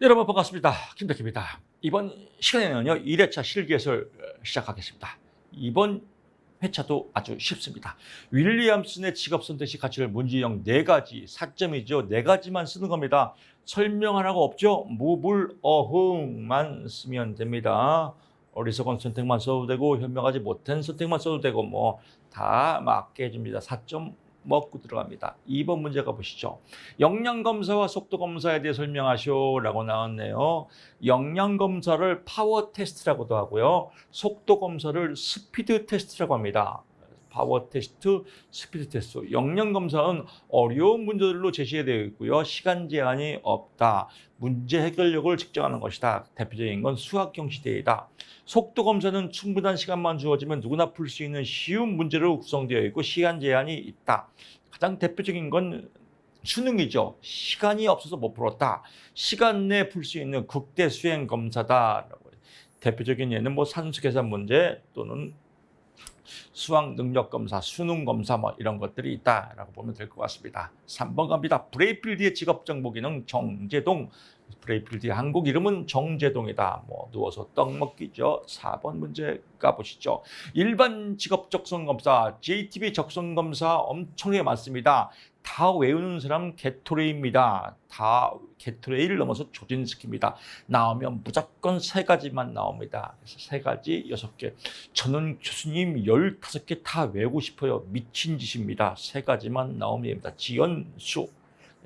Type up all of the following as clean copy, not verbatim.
여러분 반갑습니다. 김덕희입니다. 이번 시간에는요 1회차 실기해설 시작하겠습니다. 이번 회차도 아주 쉽습니다. 윌리엄슨의 직업 선택시 가치를 문제형 4가지 4점이죠. 4가지만 쓰는 겁니다. 설명 하나가 없죠. 무불 어흥만 쓰면 됩니다. 어리석은 선택만 써도 되고 현명하지 못한 선택만 써도 되고 뭐 다 맞게 해줍니다. 4점 먹고 들어갑니다. 2번 문제 가보시죠. 역량검사와 속도검사에 대해 설명하시오 라고 나왔네요. 역량검사를 파워 테스트라고도 하고요. 속도검사를 스피드 테스트라고 합니다. 파워 테스트, 스피드 테스트. 역량검사는 어려운 문제들로 제시되어 있고요. 시간 제한이 없다. 문제 해결력을 측정하는 것이다. 대표적인 건 수학 형식대이다. 속도 검사는 충분한 시간만 주어지면 누구나 풀 수 있는 쉬운 문제로 구성되어 있고 시간 제한이 있다. 가장 대표적인 건 수능이죠. 시간이 없어서 못 풀었다. 시간 내에 풀 수 있는 극대 수행 검사다. 대표적인 예는 뭐 산수 계산 문제 또는 수학 능력 검사, 수능 검사 뭐 이런 것들이 있다라고 보면 될 것 같습니다. 3번 갑니다. 브레이필드의 직업 정보 기능 정제동. 브레이필드의 한국 이름은 정제동이다. 뭐 누워서 떡 먹기죠. 4번 문제 가보시죠. 일반 직업 적성 검사, JTB 적성 검사 엄청나게 많습니다. 다 외우는 사람 게토레이입니다. 다 게토레이를 넘어서 조진스키입니다. 나오면 무조건 3가지만 나옵니다. 그래서 3가지 6개. 저는 교수님 15개 다 외우고 싶어요. 미친 짓입니다. 3가지만 나오면 됩니다. 지연수,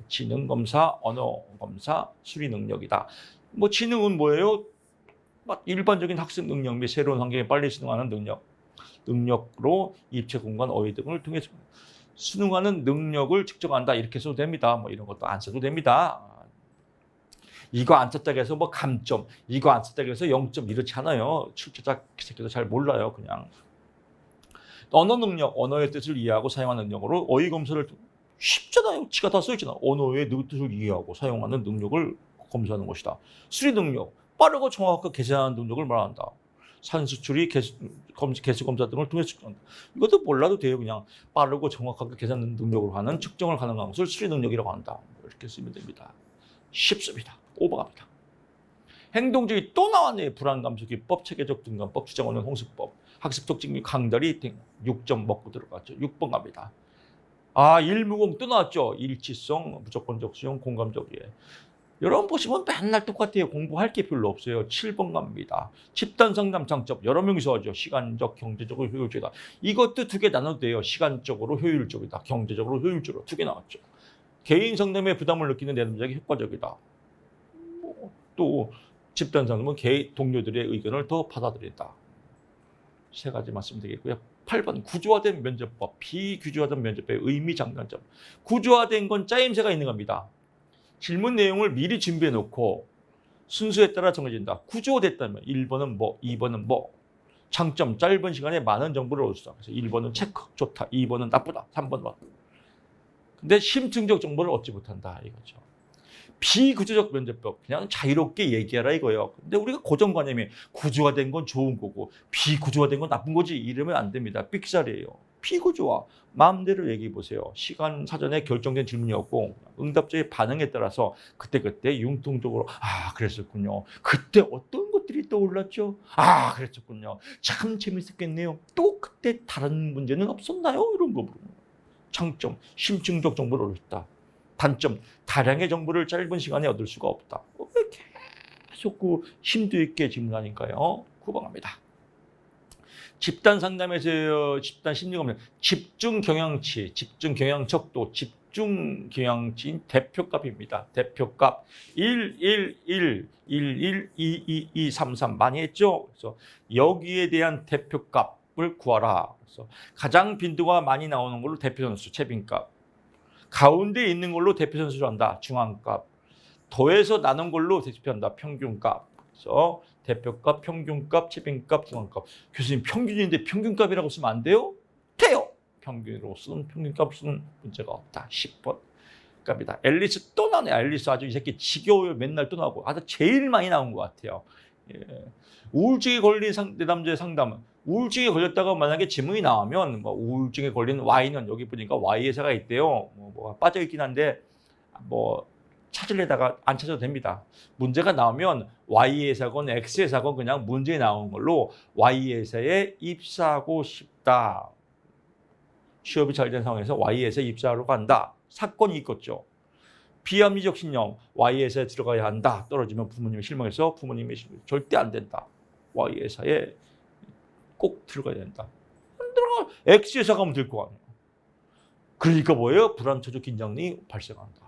지능검사, 언어검사, 수리능력이다. 뭐 지능은 뭐예요? 일반적인 학습 능력 및 새로운 환경에 빨리 수능하는 능력으로 입체 공간 어휘 등을 통해서 수능하는 능력을 측정한다. 이렇게 써도 됩니다. 뭐 이런 것도 안 써도 됩니다. 이거 안 썼다고 해서 뭐 감점, 이거 안 썼다고 해서 0점 이렇지 않아요. 출제자 새끼도 잘 몰라요. 그냥 언어 능력, 언어의 뜻을 이해하고 사용하는 능력으로 어휘 검사를 쉽잖아요. 지가 다 써있잖아. 언어의 뜻을 이해하고 사용하는 능력을 검사하는 것이다. 수리 능력, 빠르고 정확하게 계산하는 능력을 말한다. 산수 추리, 개수 검사 등을 통해서 측정한다. 이것도 몰라도 돼요. 그냥 빠르고 정확하게 계산 능력으로 하는 측정을 가능한 것을 수리 능력이라고 한다. 이렇게 쓰면 됩니다. 쉽습니다. 오버갑니다. 행동주의 또 나왔네요. 불안감수기법, 체계적 등간법, 주장원론 홍수법, 학습 특징 및 강다리 등 6점 먹고 들어갔죠. 6번 갑니다. 일무공 또 나왔죠. 일치성, 무조건적 수용, 공감적 이해. 여러분 보시면 맨날 똑같아요. 공부할 게 별로 없어요. 7번 갑니다. 집단 상담 장점 여러 명이서 하죠. 시간적, 경제적으로 효율적이다. 이것도 2개 나눠도 돼요. 시간적으로 효율적이다. 경제적으로 효율적으로 2개 나왔죠. 개인 상담에 부담을 느끼는 내담자에게 효과적이다. 또 집단 상담은 동료들의 의견을 더 받아들인다. 3가지 말씀 되겠고요. 8번 구조화된 면접법, 비구조화된 면접법의 의미 장단점. 구조화된 건 짜임새가 있는 겁니다. 질문 내용을 미리 준비해 놓고 순서에 따라 정해진다. 구조됐다면 1번은 뭐, 2번은 뭐. 장점, 짧은 시간에 많은 정보를 얻을 수 있다. 그래서 1번은 체크, 좋다. 2번은 나쁘다. 3번 뭐. 근데 심층적 정보를 얻지 못한다. 이거죠. 비구조적 면접법, 그냥 자유롭게 얘기하라 이거예요. 근데 우리가 고정관념이 구조화된 건 좋은 거고 비구조화된 건 나쁜 거지 이러면 안 됩니다. 삑살이에요. 비구조화, 마음대로 얘기해 보세요. 시간 사전에 결정된 질문이었고 응답자의 반응에 따라서 그때그때 융통적으로 그랬었군요. 그때 어떤 것들이 떠올랐죠? 그랬었군요. 참 재밌었겠네요. 또 그때 다른 문제는 없었나요? 이런 거 물어보는 거예요. 장점, 심층적 정보를 얻었다. 단점, 다량의 정보를 짧은 시간에 얻을 수가 없다. 계속 심도 있게 질문하니까요. 9번 갑니다. 집단 상담에서 집단 심리검사, 집중 경향치, 집중 경향 척도, 집중 경향치인 대표값입니다. 대표값 1, 1, 1, 1, 1, 2, 2, 2, 3, 3 많이 했죠. 그래서 여기에 대한 대표값을 구하라. 그래서 가장 빈도가 많이 나오는 걸로 대표선수, 채빈값. 가운데 있는 걸로 대표선수를 한다. 중앙값. 더해서 나눈 걸로 대표한다. 평균값. 그래서 대표값, 평균값, 채빈값, 중앙값. 교수님 평균인데 평균값이라고 쓰면 안 돼요? 돼요. 평균으로 쓴 평균값 쓰는 문제가 없다. 10번 값이다. 앨리스 또 나오네. 앨리스 아주 이 새끼 지겨워요. 맨날 또 나오고. 제일 많이 나온 것 같아요. 예. 우울증에 걸린 내담자의 상담은 우울증에 걸렸다가 만약에 질문이 나오면 뭐 우울증에 걸린 Y는 여기 보니까 Y 회사가 있대요. 뭐가 빠져 있긴 한데 뭐 찾으려다가 안 찾아도 됩니다. 문제가 나오면 Y회사건 X회사건 그냥 문제 나온 걸로 Y회사에 입사하고 싶다. 취업이 잘 된 상황에서 Y회사에 입사하러 간다. 사건이 있겠죠. 비합리적 신용, Y회사에 들어가야 한다. 떨어지면 부모님이 실망해서 부모님이 절대 안 된다. Y회사에 꼭 들어가야 된다. 안 들어가. X회사 가면 될 거 아니에요. 그러니까 뭐예요? 불안처적 긴장이 발생한다.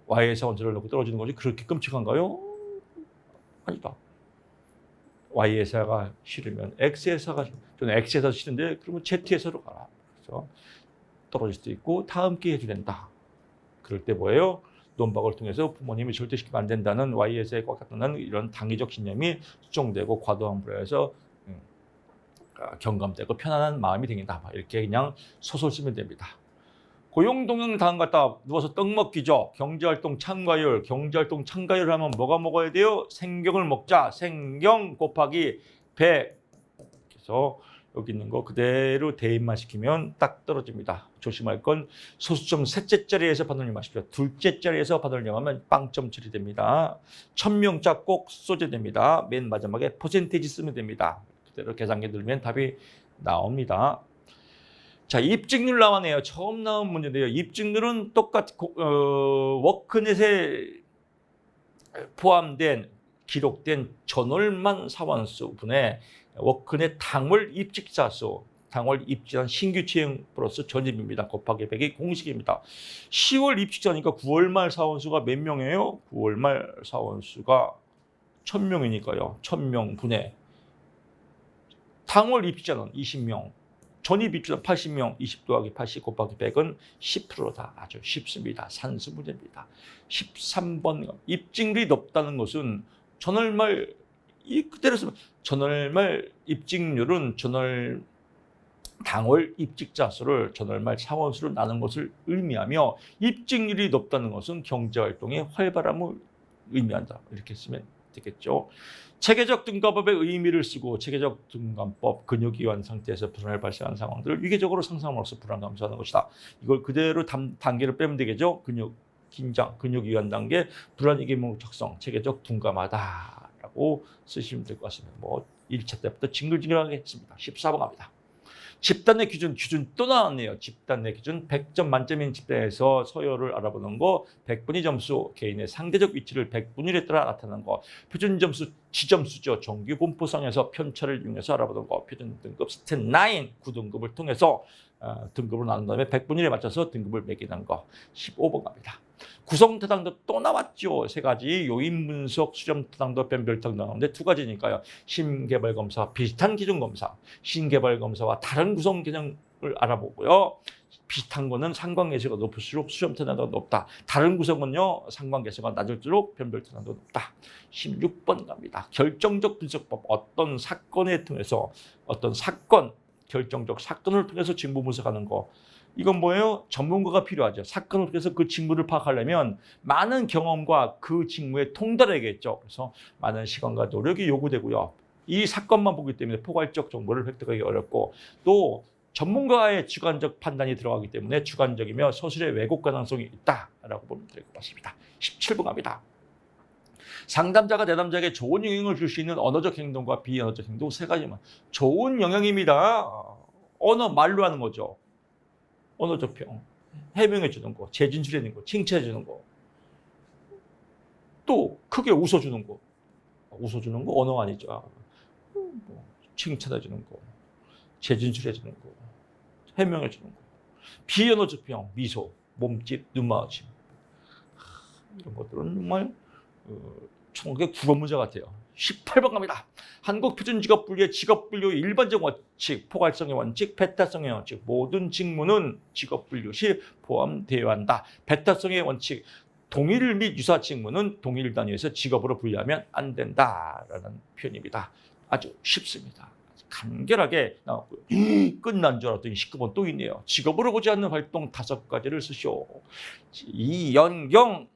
Y회사 원서를 넣고 떨어지는 것이 그렇게 끔찍한가요? 아니다. Y회사가 싫으면 X회사가, 저는 X회사 싫은데 그러면 Z회사로 가라. 그래서 떨어질 수도 있고 다음 기회에 해도 된다. 그럴 때 뭐예요? 논박을 통해서 부모님이 절대시키면 안 된다는 Y회사에 꽉 잡는 이런 당위적 신념이 수정되고 과도한 불안해서 경감되고 편안한 마음이 생긴다. 이렇게 그냥 소설 쓰면 됩니다. 고용동영 당한 갔다 누워서 떡 먹기죠. 경제활동 참가율, 경제활동 참가율 하면 뭐가 먹어야 돼요? 생경을 먹자. 생경 곱하기 100. 그래서 여기 있는 거 그대로 대입만 시키면 딱 떨어집니다. 조심할 건 소수점 셋째 자리에서 받으려 마십시오. 둘째 자리에서 받으려고 하면 빵점 처리됩니다. 1000명자 꼭 소재됩니다. 맨 마지막에 퍼센테이지 쓰면 됩니다. 그대로 계산기 들면 답이 나옵니다. 자, 입직률 나왔네요. 처음 나온 문제인데요. 입직률은 똑같이 워크넷에 포함된 기록된 전월만 사원수 분의 워크넷 당월 입직자 수, 당월 입직한 신규 채용 플러스 전입입니다. 곱하기 100이 공식입니다. 10월 입직자니까 9월 말 사원수가 몇 명이에요? 9월 말 사원수가 1000명이니까요. 1000명 분의 당월 입직자는 20명. 전입 입주자 80명, 20 더하기 80 곱하기 100은 10%다. 아주 쉽습니다. 산수 문제입니다. 13번 입직률이 높다는 것은 전월말 그대로 쓰면 전월말 입직률은 전월 당월 입직자 수를 전월말 사원수로 나눈 것을 의미하며 입직률이 높다는 것은 경제활동의 활발함을 의미한다. 이렇게 쓰면 되겠죠. 체계적 등가법의 의미를 쓰고 체계적 등감법, 근육이 완 상태에서 불안을 발생하는 상황들을 위계적으로 상상함으로써 불안 감소하는 것이다. 이걸 그대로 단계를 빼면 되겠죠. 근육, 긴장, 근육 이완 단계, 불안 이기목 적성, 체계적 둔감하다라고 쓰시면 될 것 같습니다. 뭐 1차 때부터 징글징글하게 했습니다. 14번 갑니다. 집단 내 기준 또 나왔네요. 집단 내 기준 100점 만점인 집단에서 서열을 알아보는 거, 100분위 점수, 개인의 상대적 위치를 100분위에 따라 나타나는 거, 표준 점수, 지점수죠. 정규 분포상에서 편차를 이용해서 알아보는 거, 표준 등급 스탯 9, 9등급을 통해서 등급을 나눈 다음에 100분위에 맞춰서 등급을 매기는 거. 15번 갑니다. 구성타당도 또 나왔죠. 세 가지 요인 분석, 수렴 타당도, 변별타당 나오는데 두 가지니까요. 심개발 검사, 비슷한 기준 검사, 신개발 검사와 다른 구성 개념을 알아보고요. 비슷한 거는 상관계수가 높을수록 수렴 타당도가 높다. 다른 구성은요, 상관계수가 낮을수록 변별 타당도가 높다. 16번 갑니다. 결정적 분석법, 어떤 사건에 통해서 결정적 사건을 통해서 징후 분석하는 거. 이건 뭐예요? 전문가가 필요하죠. 사건을 통해서 그 징후를 파악하려면 많은 경험과 그 징후에 통달해야겠죠. 그래서 많은 시간과 노력이 요구되고요. 이 사건만 보기 때문에 포괄적 정보를 획득하기 어렵고 또 전문가의 주관적 판단이 들어가기 때문에 주관적이며 서술의 왜곡 가능성이 있다라고 보면 될 것 같습니다. 17번 갑니다. 상담자가 내담자에게 좋은 영향을 줄 수 있는 언어적 행동과 비언어적 행동 세 가지만. 좋은 영향입니다. 언어 말로 하는 거죠. 언어적 평, 해명해 주는 거, 재진술해 주는 거, 칭찬해 주는 거. 또 크게 웃어 주는 거. 웃어 주는 거 언어 아니죠. 칭찬해 주는 거, 재진술해 주는 거, 해명해 주는 거. 비언어적 평, 미소, 몸짓, 눈맞춤. 이런 것들은 정말 총각의 국어 문제 같아요. 18번 갑니다. 한국표준직업분류의 직업분류 일반적 원칙, 포괄성의 원칙, 배타성의 원칙. 모든 직무는 직업분류 시 포함되어야 한다. 배타성의 원칙, 동일 및 유사 직무는 동일 단위에서 직업으로 분류하면 안 된다라는 표현입니다. 아주 쉽습니다. 간결하게 나왔고요. 끝난 줄 알았더니 19번 또 있네요. 직업으로 보지 않는 활동 5가지를 쓰시오. 이연경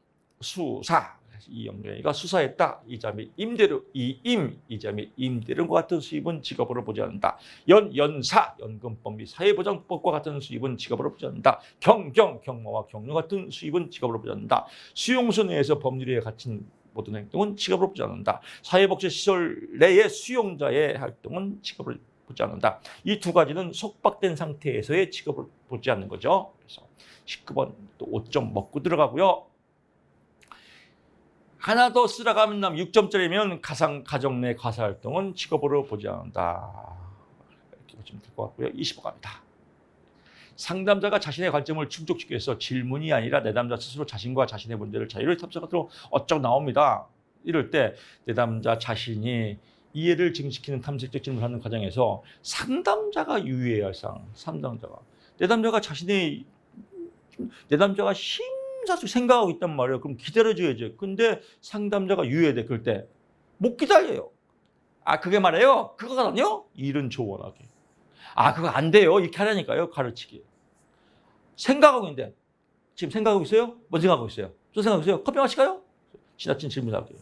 수사. 이영렬이가 수사했다. 이 점이 임대료, 이 점이 임대료과 같은 수입은 직업으로 보지 않는다. 연사, 연금법 및 사회보장법과 같은 수입은 직업으로 보지 않는다. 경마와 경료 같은 수입은 직업으로 보지 않는다. 수용소 내에서 법률에 갇힌 모든 행동은 직업으로 보지 않는다. 사회복지시설 내의 수용자의 활동은 직업을 보지 않는다. 이 두 가지는 속박된 상태에서의 직업을 보지 않는 거죠. 그래서 19번 또 5점 먹고 들어가고요. 하나 더 쓰라가면 남 6점짜리면 가정 내 가사활동은 직업으로 보지 않는다. 이렇게 보시면 될 것 같고요. 20번 갑니다. 상담자가 자신의 관점을 충족시키기 위해서 질문이 아니라 내담자 스스로 자신과 자신의 문제를 자유롭게 탐색하도록 어쩌고 나옵니다. 이럴 때 내담자 자신이 이해를 증식시키는 탐색적 질문을 하는 과정에서 상담자가 유의해야 할 사항, 내담자가 심사숙 생각하고 있단 말이에요. 그럼 기다려줘야죠. 근데 상담자가 유의해야 그럴 때 못 기다려요. 아, 그게 말이에요? 그거거든요? 일은 조언하게. 아, 그거 안 돼요. 이렇게 하라니까요. 가르치기. 생각하고 있는데 지금 생각하고 있어요? 뭔 생각하고 있어요? 또 생각하고 있어요? 커피 마실까요? 지나친 질문하기.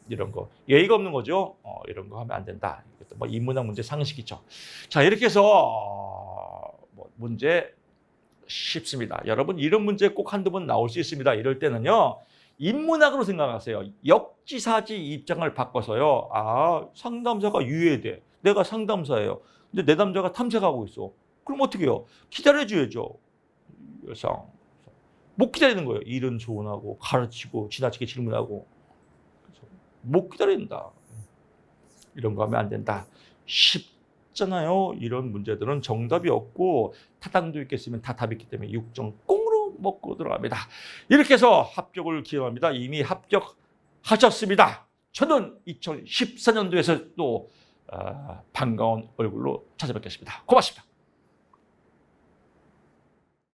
이런 거 예의가 없는 거죠. 이런 거 하면 안 된다. 이것도 뭐 인문학 문제 상식이죠. 자, 이렇게 해서 문제 쉽습니다. 여러분 이런 문제 꼭 한두 번 나올 수 있습니다. 이럴 때는요. 인문학으로 생각하세요. 역지사지 입장을 바꿔서요. 아, 상담자가 유예돼. 내가 상담사예요. 근데 내담자가 탐색하고 있어. 그럼 어떻게 해요? 기다려줘야죠. 여상. 못 기다리는 거예요. 일은 조언하고 가르치고 지나치게 질문하고. 못 기다린다. 이런 거 하면 안 된다. 쉽잖아요. 이런 문제들은 정답이 없고 타당도 있겠으면 다 답이 있기 때문에 6점 꽁으로 먹고 들어갑니다. 이렇게 해서 합격을 기원합니다. 이미 합격하셨습니다. 저는 2014년도에서 또 반가운 얼굴로 찾아뵙겠습니다. 고맙습니다.